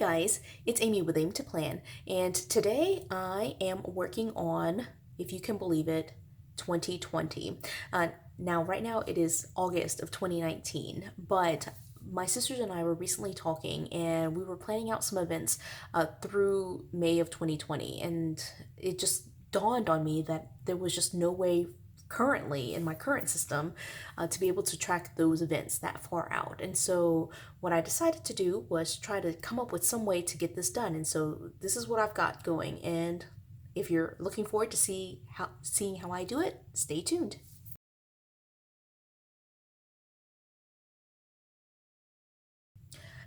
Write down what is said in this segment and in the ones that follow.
guys, it's Amy with Aim to Plan, and today I am working on, if you can believe it, 2020. Now, right now it is August of 2019, but my sisters and I were recently talking and we were planning out some events through May of 2020, and it just dawned on me that there was just no way currently in my current system to be able to track those events that far out. And so what I decided to do was try to come up with some way to get this done. And so this is what I've got going. And if you're looking forward to seeing how I do it, stay tuned.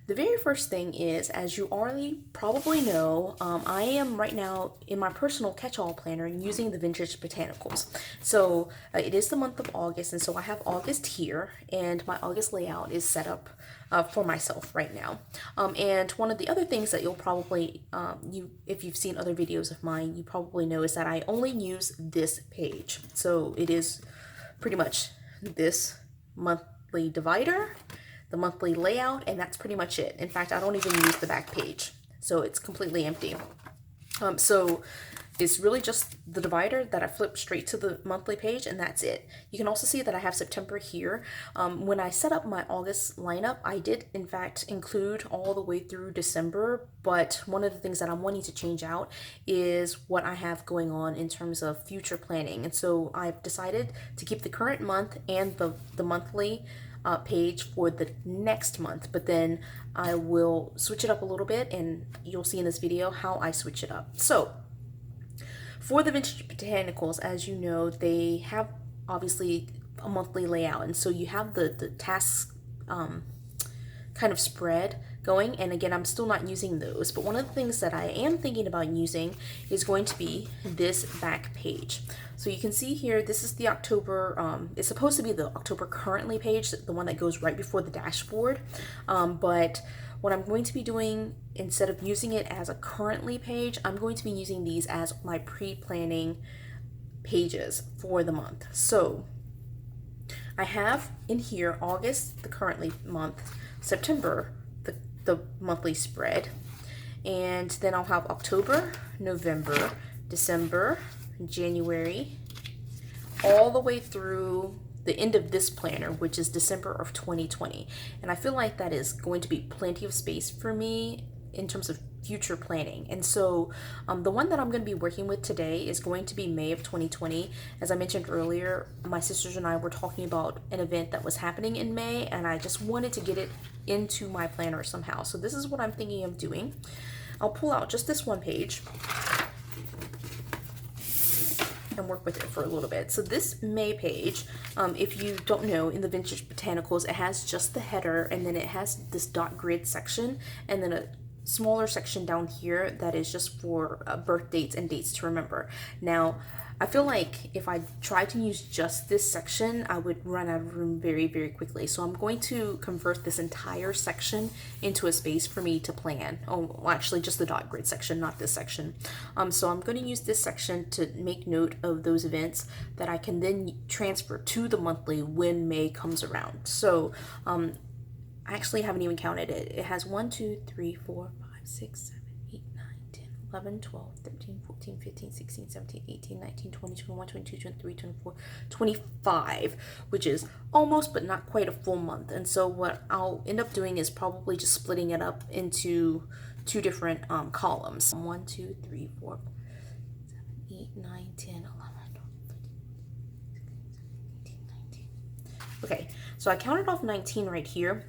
The very first thing is, as you already probably know, I am right now in my personal catch-all planner using the Vintage Botanicals. So it is the month of August, and so I have August here, and my August layout is set up for myself right now. And one of the other things that you'll probably, if you've seen other videos of mine, you probably know is that I only use this page. So it is pretty much this monthly divider, the monthly layout, and that's pretty much it. In fact, I don't even use the back page, so it's completely empty. So it's really just the divider that I flip straight to the monthly page, and that's it. You can also see that I have September here. When I set up my August lineup, I did in fact include all the way through December, but one of the things that I'm wanting to change out is what I have going on in terms of future planning. And so I've decided to keep the current month and the monthly page for the next month, but then I will switch it up a little bit, and you'll see in this video how I switch it up. So for the Vintage Botanicals, as you know, they have obviously a monthly layout, and so you have the tasks kind of spread going, and again, I'm still not using those, but one of the things that I am thinking about using is going to be this back page. So you can see here, this is the October, it's supposed to be the October currently page, the one that goes right before the dashboard, but what I'm going to be doing, instead of using it as a currently page, I'm going to be using these as my pre-planning pages for the month. So I have in here August, the currently month, September, the monthly spread, and then I'll have October, November, December, January, all the way through the end of this planner, which is December of 2020. And I feel like that is going to be plenty of space for me in terms of future planning. And so the one that I'm going to be working with today is going to be May of 2020. As I mentioned earlier, my sisters and I were talking about an event that was happening in May, and I just wanted to get it into my planner somehow. So this is what I'm thinking of doing. I'll pull out just this one page and work with it for a little bit. So this May page, if you don't know, in the Vintage Botanicals, it has just the header, and then it has this dot grid section, and then a smaller section down here that is just for birth dates and dates to remember. Now, I feel like if I tried to use just this section, I would run out of room very, very quickly. So I'm going to convert this entire section into a space for me to plan. Oh, well, actually just the dot grid section, not this section. So I'm going to use this section to make note of those events that I can then transfer to the monthly when May comes around. So I actually haven't even counted it. It has 1, 2, 3, 4, 5, 6, 7, 8, 9, 10, 11, 12, 13, 14, 15, 16, 17, 18, 19, 20, 21, 22, 23, 24, 25, which is almost but not quite a full month. And so what I'll end up doing is probably just splitting it up into two different columns. 1, 2, 3, 4, 7, 8, 9, 10, 11, 12, 13, 14, 15, 16, 17, 18, 19. Okay, so I counted off 19 right here,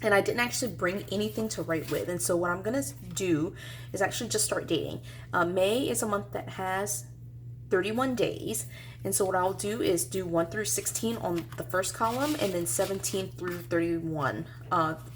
and I didn't actually bring anything to write with. And so what I'm gonna do is actually just start dating. May is a month that has 31 days. And so what I'll do is do 1 through 16 on the first column, and then 17 through 31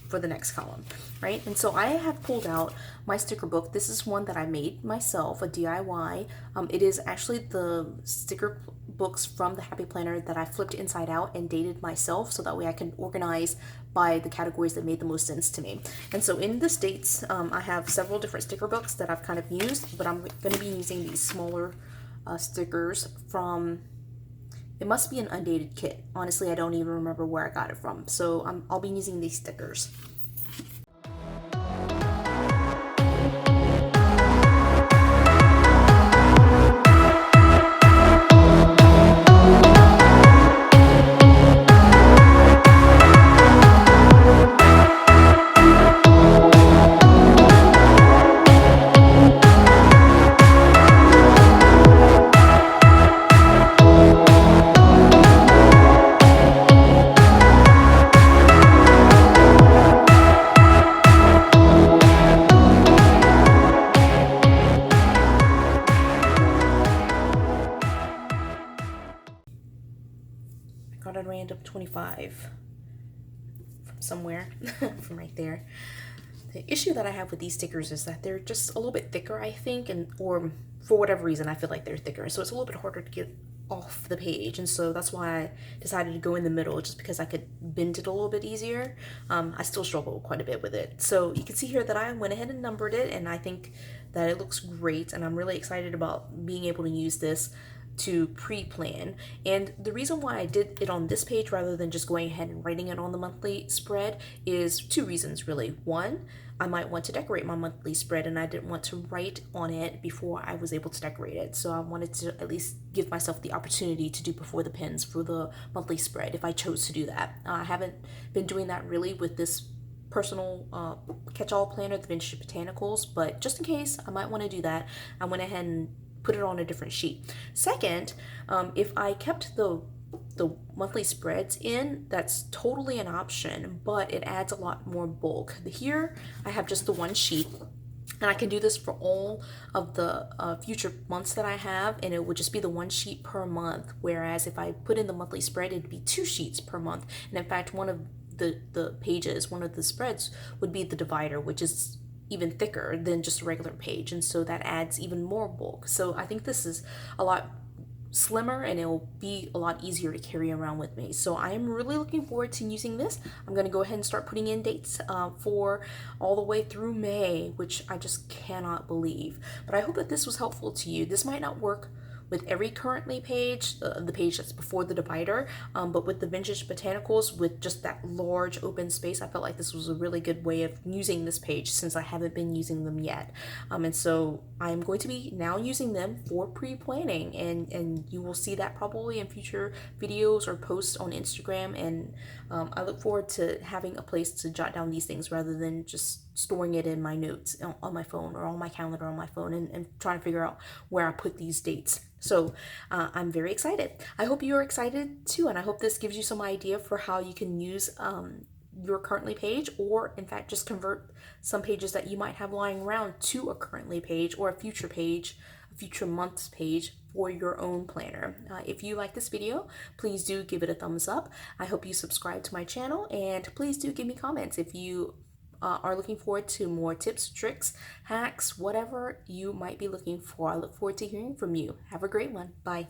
for the next column, right? And so I have pulled out my sticker book. This is one that I made myself, a DIY. It is actually the sticker books from the Happy Planner that I flipped inside out and dated myself, so that way I can organize by the categories that made the most sense to me. And so in this dates, I have several different sticker books that I've kind of used, but I'm going to be using these smaller stickers from, it must be an undated kit. Honestly, I don't even remember where I got it from. So I'll be using these stickers. random 25 from somewhere, from right there. The issue that I have with these stickers is that they're just a little bit thicker, I think, and or for whatever reason, I feel like they're thicker. So it's a little bit harder to get off the page. And so that's why I decided to go in the middle, just because I could bend it a little bit easier. I still struggle quite a bit with it. So you can see here that I went ahead and numbered it, and I think that it looks great. And I'm really excited about being able to use this to pre-plan. And the reason why I did it on this page rather than just going ahead and writing it on the monthly spread is two reasons really. One, I might want to decorate my monthly spread and I didn't want to write on it before I was able to decorate it. So I wanted to at least give myself the opportunity to do before the pins for the monthly spread if I chose to do that. I haven't been doing that really with this personal catch-all planner, the Vintage Botanicals, but just in case I might want to do that, I went ahead and put it on a different sheet. Second, if I kept the monthly spreads in, that's totally an option, but it adds a lot more bulk. Here I have just the one sheet, and I can do this for all of the future months that I have, and it would just be the one sheet per month, whereas if I put in the monthly spread, it'd be 2 sheets per month. And in fact, one of the pages, one of the spreads would be the divider, which is even thicker than just a regular page, and so that adds even more bulk. So I think this is a lot slimmer and it'll be a lot easier to carry around with me. So I am really looking forward to using this. I'm going to go ahead and start putting in dates for all the way through May, which I just cannot believe. But I hope that this was helpful to you. This might not work with every currently page, the page that's before the divider, but with the Vintage Botanicals, with just that large open space, I felt like this was a really good way of using this page since I haven't been using them yet. And so I'm going to be now using them for pre-planning, and you will see that probably in future videos or posts on Instagram. And I look forward to having a place to jot down these things rather than just storing it in my notes on my phone or on my calendar on my phone, and trying to figure out where I put these dates. So I'm very excited. I hope you're excited too, and I hope this gives you some idea for how you can use your currently page, or in fact just convert some pages that you might have lying around to a currently page or a future page, a future month's page for your own planner. If you like this video, please do give it a thumbs up. I hope you subscribe to my channel, and please do give me comments if you are looking forward to more tips, tricks, hacks, whatever you might be looking for. I look forward to hearing from you. Have a great one. Bye.